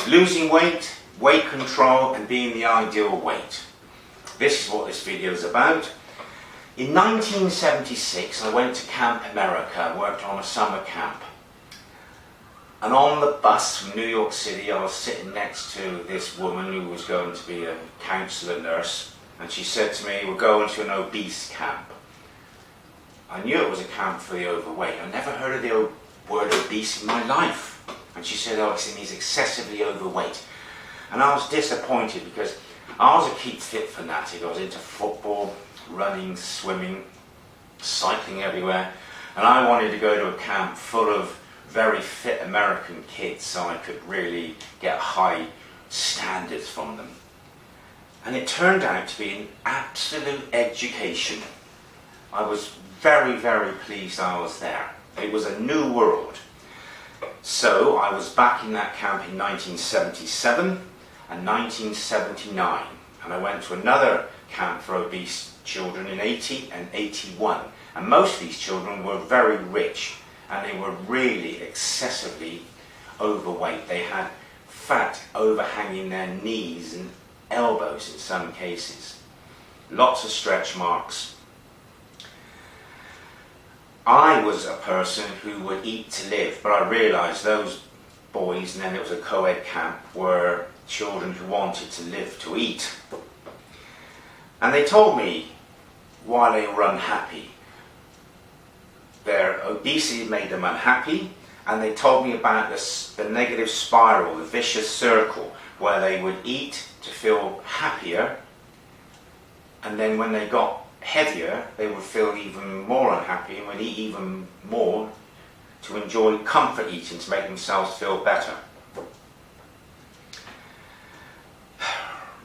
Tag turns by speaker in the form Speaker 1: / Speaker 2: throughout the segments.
Speaker 1: Losing weight, weight control and being the ideal weight. This is what this video is about. In 1976 I went to Camp America, worked on a summer camp. And on the bus from New York City I was sitting next to this woman who was going to be a counsellor nurse, and she said to me, "We're going to an obese camp." I knew it was a camp for the overweight. I never heard of the word obese in my life. And she said, "Oh, it means excessively overweight." And I was disappointed because I was a keep fit fanatic. I was into football, running, swimming, cycling everywhere. And I wanted to go to a camp full of very fit American kids so I could really get high standards from them. And it turned out to be an absolute education. I was very, very pleased I was there. It was a new world. So I was back in that camp in 1977 and 1979. And I went to another camp for obese children in 80 and 81. And most of these children were very rich and they were really excessively overweight. They had fat overhanging their knees and elbows in some cases. Lots of stretch marks. I was a person who would eat to live, but I realised those boys, and then it was a co-ed camp, were children who wanted to live to eat. And they told me why they were unhappy. Their obesity made them unhappy, and they told me about the negative spiral, the vicious circle, where they would eat to feel happier, and then when they got heavier, they would feel even more unhappy and would eat even more to enjoy comfort eating to make themselves feel better.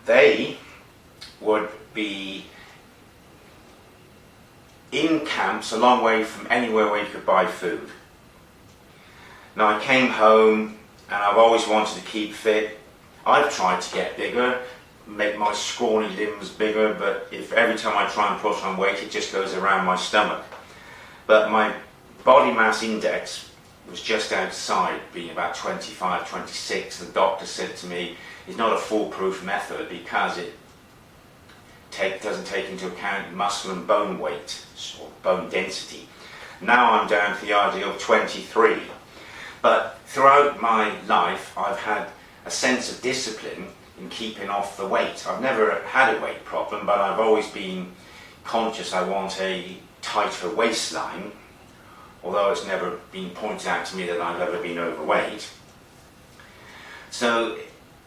Speaker 1: They would be in camps a long way from anywhere where you could buy food. Now I came home and I've always wanted to keep fit. I've tried to get bigger, make my scrawny limbs bigger, but if every time I try and put on weight it just goes around my stomach. But my body mass index was just outside, being about 25, 26. The doctor said to me, it's not a foolproof method because it doesn't take into account muscle and bone weight or bone density. Now I'm down to the ideal of 23. But throughout my life I've had a sense of discipline in keeping off the weight. I've never had a weight problem, but I've always been conscious I want a tighter waistline, although it's never been pointed out to me that I've ever been overweight. So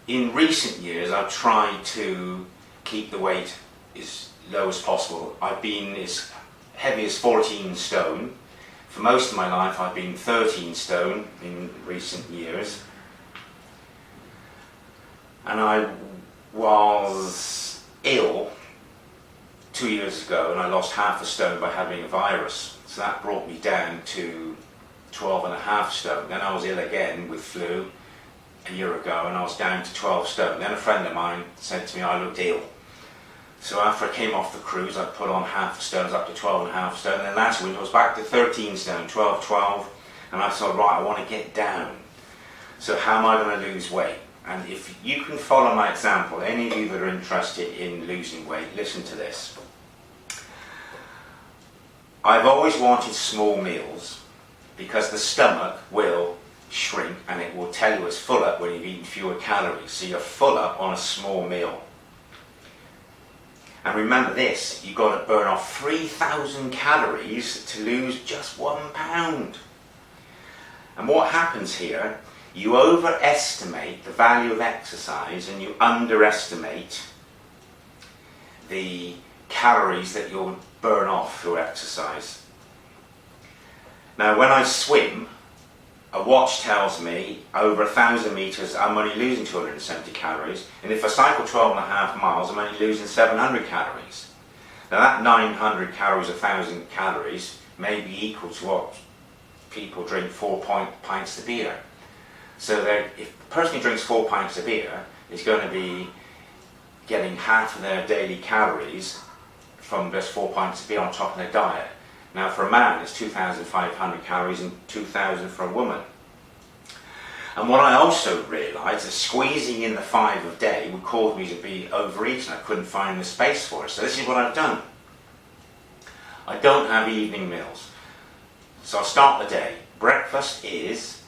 Speaker 1: in recent years I've tried to keep the weight as low as possible. I've been as heavy as 14 stone. For most of my life I've been 13 stone in recent years. And I was ill 2 years ago and I lost half a stone by having a virus. So that brought me down to 12.5 stone. Then I was ill again with flu a year ago and I was down to 12 stone. Then a friend of mine said to me I looked ill. So after I came off the cruise I put on half a stone, I was up to 12.5 stone. And then last winter I was back to 13 stone, 12, and I thought, right, I want to get down. So how am I going to lose weight? And if you can follow my example, any of you that are interested in losing weight, listen to this. I've always wanted small meals because the stomach will shrink and it will tell you it's full up when you've eaten fewer calories. So you're full up on a small meal. And remember this, you've got to burn off 3,000 calories to lose just 1 pound. And what happens here, you overestimate the value of exercise and you underestimate the calories that you'll burn off through exercise. Now when I swim, a watch tells me over 1,000 meters I'm only losing 270 calories, and if I cycle 12.5 miles I'm only losing 700 calories. Now that 900 calories, 1,000 calories may be equal to what people drink 4 pints of beer. So that if a person who drinks 4 pints of beer is going to be getting half of their daily calories from just 4 pints of beer on top of their diet. Now for a man it's 2,500 calories and 2,000 for a woman. And what I also realised is squeezing in the 5 a day would cause me to be overeaten. I couldn't find the space for it. So this is what I've done. I don't have evening meals. So I'll start the day. Breakfast is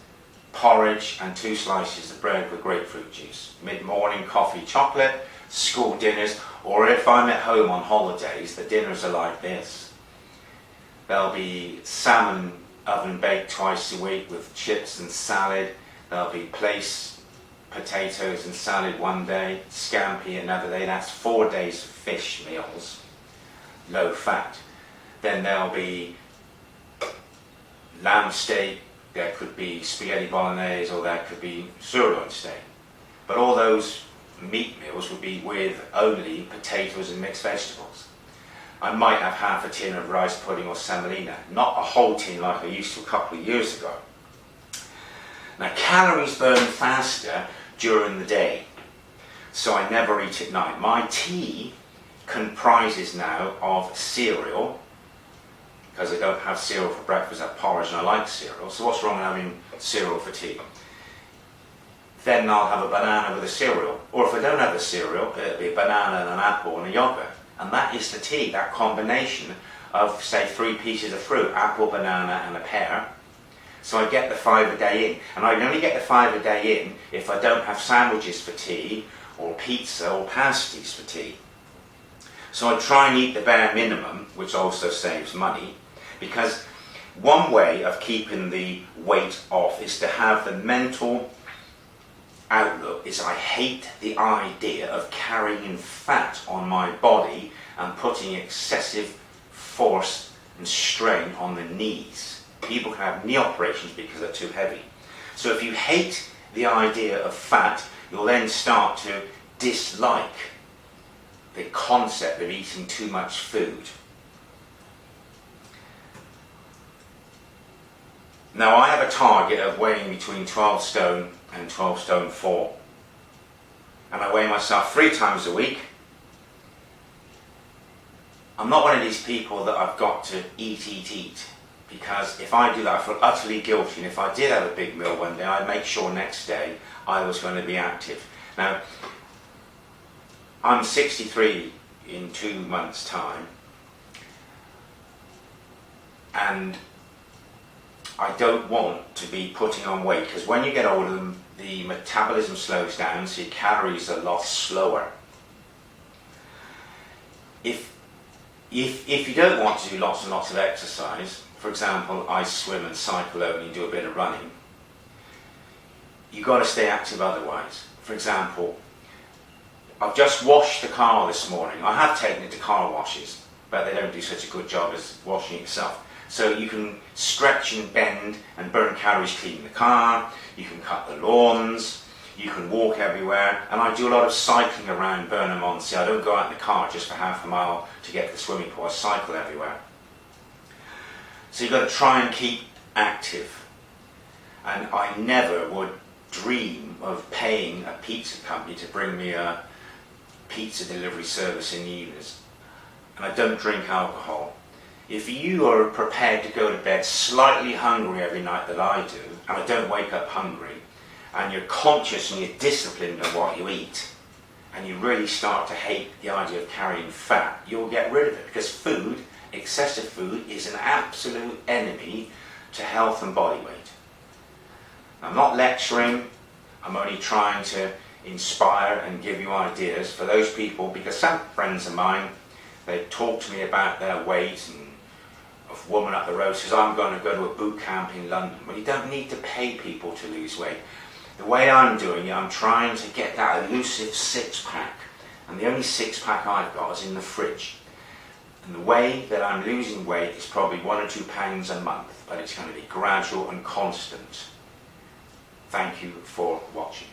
Speaker 1: porridge and 2 slices of bread with grapefruit juice. Mid-morning, coffee, chocolate. School dinners, or if I'm at home on holidays, the dinners are like this. There'll be salmon oven baked twice a week with chips and salad. There'll be place potatoes and salad one day, scampi another day. That's 4 days of fish meals, low fat. Then there'll be lamb steak, there could be spaghetti bolognese, or there could be sirloin steak. But all those meat meals would be with only potatoes and mixed vegetables. I might have half a tin of rice pudding or semolina, not a whole tin like I used to a couple of years ago. Now, calories burn faster during the day, so I never eat at night. My tea comprises now of cereal, because I don't have cereal for breakfast, I have porridge and I like cereal, so what's wrong with having cereal for tea? Then I'll have a banana with a cereal. Or if I don't have a cereal, it'll be a banana and an apple and a yogurt. And that is the tea, that combination of, say, 3 pieces of fruit, apple, banana and a pear. So I get the 5 a day in. And I can only get the 5 a day in if I don't have sandwiches for tea, or pizza or pasties for tea. So I try and eat the bare minimum, which also saves money, because one way of keeping the weight off is to have the mental outlook is I hate the idea of carrying fat on my body and putting excessive force and strain on the knees. People can have knee operations because they're too heavy. So if you hate the idea of fat, you'll then start to dislike the concept of eating too much food. Now, I have a target of weighing between 12 stone and 12 stone 4. And I weigh myself 3 times a week. I'm not one of these people that I've got to eat, because if I do that I feel utterly guilty, and if I did have a big meal one day, I'd make sure next day I was going to be active. Now, I'm 63 in 2 months' time, and I don't want to be putting on weight, because when you get older, the metabolism slows down, so your calories are lost slower. If you don't want to do lots and lots of exercise, for example, I swim and cycle only and do a bit of running, you've got to stay active otherwise. For example, I've just washed the car this morning. I have taken it to car washes, but they don't do such a good job as washing it yourself. So you can stretch and bend and burn calories cleaning the car, you can cut the lawns, you can walk everywhere, and I do a lot of cycling around Burnham-on-Sea. I don't go out in the car just for half a mile to get to the swimming pool, I cycle everywhere. So you've got to try and keep active. And I never would dream of paying a pizza company to bring me a pizza delivery service in the evenings. And I don't drink alcohol. If you are prepared to go to bed slightly hungry every night that I do, and I don't wake up hungry, and you're conscious and you're disciplined of what you eat, and you really start to hate the idea of carrying fat, you'll get rid of it, because food, excessive food, is an absolute enemy to health and body weight. I'm not lecturing, I'm only trying to inspire and give you ideas for those people, because some friends of mine, they talk to me about their weight, and a woman up the road says, I'm going to go to a boot camp in London. Well, you don't need to pay people to lose weight. The way I'm doing it, I'm trying to get that elusive 6-pack. And the only 6-pack I've got is in the fridge. And the way that I'm losing weight is probably 1 or 2 pounds a month, but it's going to be gradual and constant. Thank you for watching.